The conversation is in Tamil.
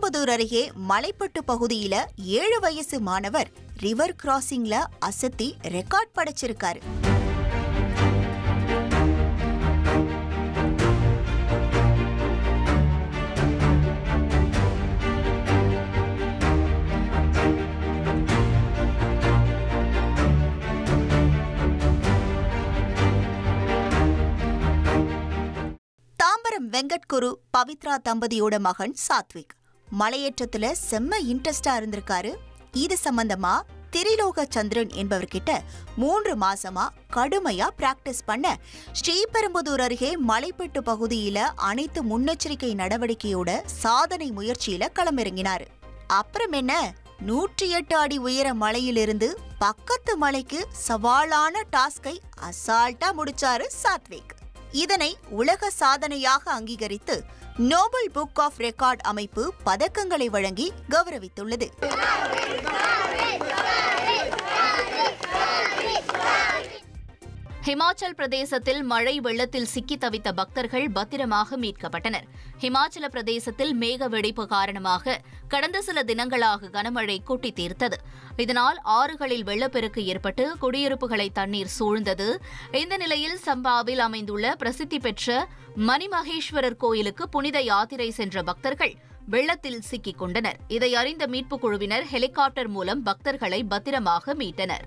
ஸ்ரீபெரும்புதூர் அருகே மலைப்பட்டு பகுதியில 7 வயசு மாணவர் ரிவர் கிராசிங்ல அசத்தி ரெக்கார்ட் படைச்சிருக்காரு. தாம்பரம் வெங்கட்குரு பவித்ரா தம்பதியோட மகன் சாத்விக் மலையேற்றத்துல செம்ம இன்ட்ரெஸ்டா இருந்திருக்காரு. இது சம்பந்தமா திரிலோக சந்திரன் என்பவர்கிட்ட 3 மாசமா கடுமையா பிராக்டிஸ் பண்ண ஸ்ரீபெரும்புதூர் அருகே மலைப்பட்டு பகுதியில அனைத்து முன்னெச்சரிக்கை நடவடிக்கையோட சாதனை முயற்சியில களமிறங்கினாரு. அப்புறம் என்ன, 108 அடி உயர மலையிலிருந்து பக்கத்து மலைக்கு சவாலான டாஸ்கை அசால்ட்டா முடிச்சாரு சாத்விக். இதனை உலக சாதனையாக அங்கீகரித்து நோபல் புக் ஆஃப் ரெக்கார்ட் அமைப்பு பதக்கங்களை வழங்கி கௌரவித்துள்ளது. ஹிமாச்சல் பிரதேசத்தில் மழை வெள்ளத்தில் சிக்கி தவித்த பக்தர்கள் பத்திரமாக மீட்கப்பட்டனர். ஹிமாச்சல பிரதேசத்தில் மேக வெடிப்பு காரணமாக கடந்த சில தினங்களாக கனமழை கொட்டி தீர்த்தது. இதனால் ஆறுகளில் வெள்ளப்பெருக்கு ஏற்பட்டு குடியிருப்புகளை தண்ணீர் சூழ்ந்தது. இந்த நிலையில் சம்பாவில் அமைந்துள்ள பிரசித்தி பெற்ற மணிமகேஸ்வரர் கோயிலுக்கு புனித யாத்திரை சென்ற பக்தர்கள் வெள்ளத்தில் சிக்கிக் கொண்டனர். இதை அறிந்த மீட்புக் குழுவினர் ஹெலிகாப்டர் மூலம் பக்தர்களை பத்திரமாக மீட்டனர்.